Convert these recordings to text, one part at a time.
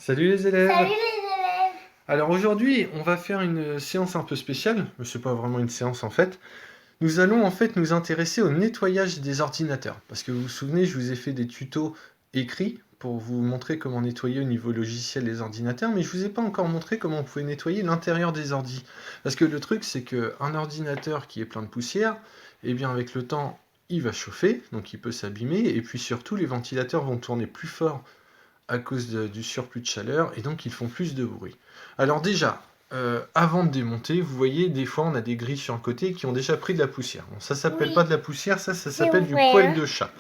Salut les élèves! Salut les élèves! Alors aujourd'hui, on va faire une séance un peu spéciale, mais c'est pas vraiment une séance en fait. Nous allons en fait nous intéresser au nettoyage des ordinateurs. Parce que vous vous souvenez, je vous ai fait des tutos écrits pour vous montrer comment nettoyer au niveau logiciel les ordinateurs, mais je vous ai pas encore montré comment on pouvait nettoyer l'intérieur des ordis. Parce que le truc, c'est qu'un ordinateur qui est plein de poussière, eh bien avec le temps, il va chauffer, donc il peut s'abîmer, et puis surtout, les ventilateurs vont tourner plus fort à cause du surplus de chaleur, et donc ils font plus de bruit. Alors déjà, avant de démonter, vous voyez, des fois on a des grilles sur le côté qui ont déjà pris de la poussière. Bon, ça s'appelle pas de la poussière, ça s'appelle du poil de chat.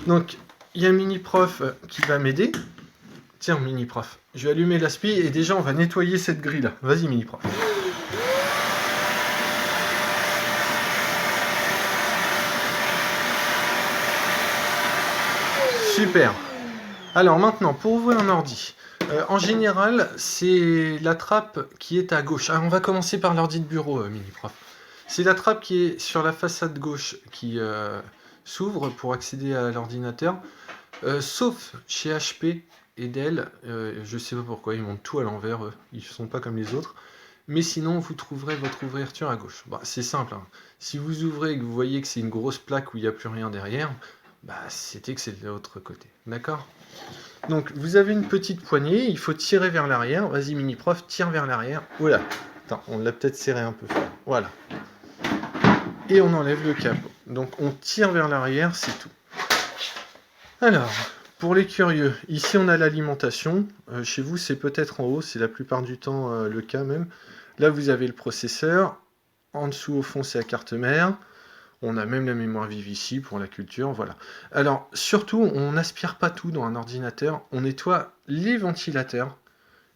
Donc, il y a Mini-Prof qui va m'aider. Tiens, Mini-Prof, je vais allumer l'aspi et déjà on va nettoyer cette grille-là. Vas-y, Mini-Prof. Super. Alors maintenant, pour ouvrir un ordi, en général, c'est la trappe qui est à gauche. Ah, on va commencer par l'ordi de bureau, Mini-Prof. C'est la trappe qui est sur la façade gauche qui s'ouvre pour accéder à l'ordinateur. Sauf chez HP et Dell, je sais pas pourquoi, ils montent tout à l'envers, ils sont pas comme les autres. Mais sinon, vous trouverez votre ouverture à gauche. Bah, c'est simple, hein. Si vous ouvrez et que vous voyez que c'est une grosse plaque où il n'y a plus rien derrière, bah, c'était que c'est de l'autre côté. D'accord? Donc, vous avez une petite poignée, il faut tirer vers l'arrière. Vas-y, Mini-Prof, tire vers l'arrière. Oula, attends, on l'a peut-être serré un peu fort. Voilà. Et on enlève le capot. Donc, on tire vers l'arrière, c'est tout. Alors, pour les curieux, ici on a l'alimentation. Chez vous, c'est peut-être en haut, c'est la plupart du temps le cas même. Là, vous avez le processeur. En dessous, au fond, c'est la carte mère. On a même la mémoire vive ici pour la culture, voilà. Alors, surtout, on n'aspire pas tout dans un ordinateur. On nettoie les ventilateurs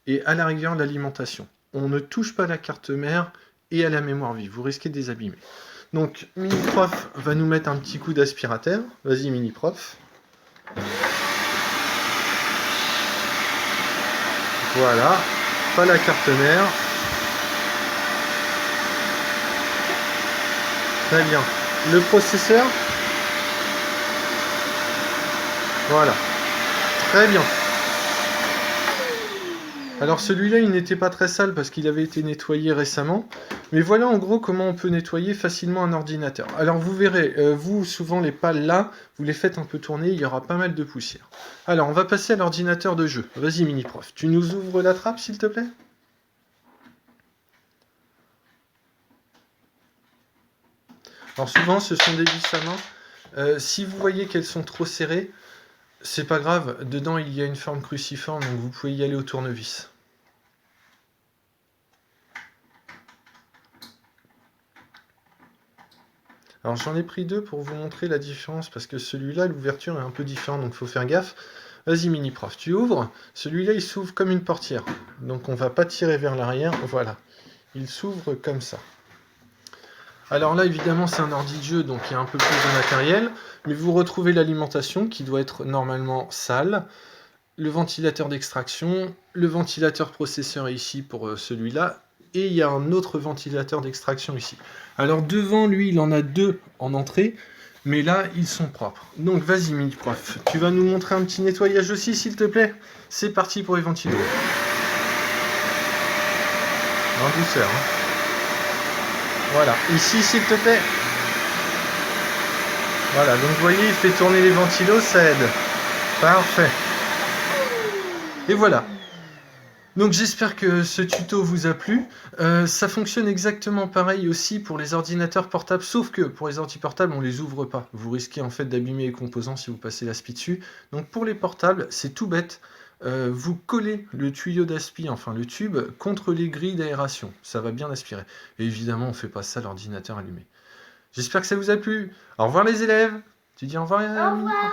et à la rigueur l'alimentation. On ne touche pas à la carte mère et à la mémoire vive. Vous risquez de les abîmer. Donc, Mini-Prof va nous mettre un petit coup d'aspirateur. Vas-y, Mini-Prof. Voilà, pas la carte mère. Très bien. Le processeur. Voilà. Très bien. Alors celui-là, il n'était pas très sale parce qu'il avait été nettoyé récemment. Mais voilà en gros comment on peut nettoyer facilement un ordinateur. Alors vous verrez, vous, souvent les pales là, vous les faites un peu tourner, il y aura pas mal de poussière. Alors on va passer à l'ordinateur de jeu. Vas-y Mini-Prof, tu nous ouvres la trappe s'il te plaît? Alors souvent ce sont des vis à main. Si vous voyez qu'elles sont trop serrées, c'est pas grave, dedans il y a une forme cruciforme, donc vous pouvez y aller au tournevis. Alors j'en ai pris deux pour vous montrer la différence, parce que celui-là, l'ouverture est un peu différente, donc il faut faire gaffe. Vas-y Mini-Prof, tu ouvres. Celui-là, il s'ouvre comme une portière. Donc on va pas tirer vers l'arrière, voilà. Il s'ouvre comme ça. Alors là, évidemment, c'est un ordi de jeu, donc il y a un peu plus de matériel. Mais vous retrouvez l'alimentation, qui doit être normalement sale. Le ventilateur d'extraction, le ventilateur processeur ici pour celui-là. Et il y a un autre ventilateur d'extraction ici. Alors devant lui, il en a deux en entrée, mais là, ils sont propres. Donc vas-y, Mini-Prof, tu vas nous montrer un petit nettoyage aussi, s'il te plaît? C'est parti pour les ventilos. En douceur. Hein. Voilà, ici, s'il te plaît. Voilà, donc vous voyez, il fait tourner les ventilos, ça aide. Parfait. Et voilà. Donc j'espère que ce tuto vous a plu. Ça fonctionne exactement pareil aussi pour les ordinateurs portables, sauf que pour les ordi portables, on les ouvre pas. Vous risquez en fait d'abîmer les composants si vous passez l'aspi dessus. Donc pour les portables, c'est tout bête. Vous collez le tuyau d'aspi, enfin le tube, contre les grilles d'aération. Ça va bien aspirer. Et évidemment, on ne fait pas ça à l'ordinateur allumé. J'espère que ça vous a plu. Au revoir les élèves. Tu dis au revoir, Au revoir.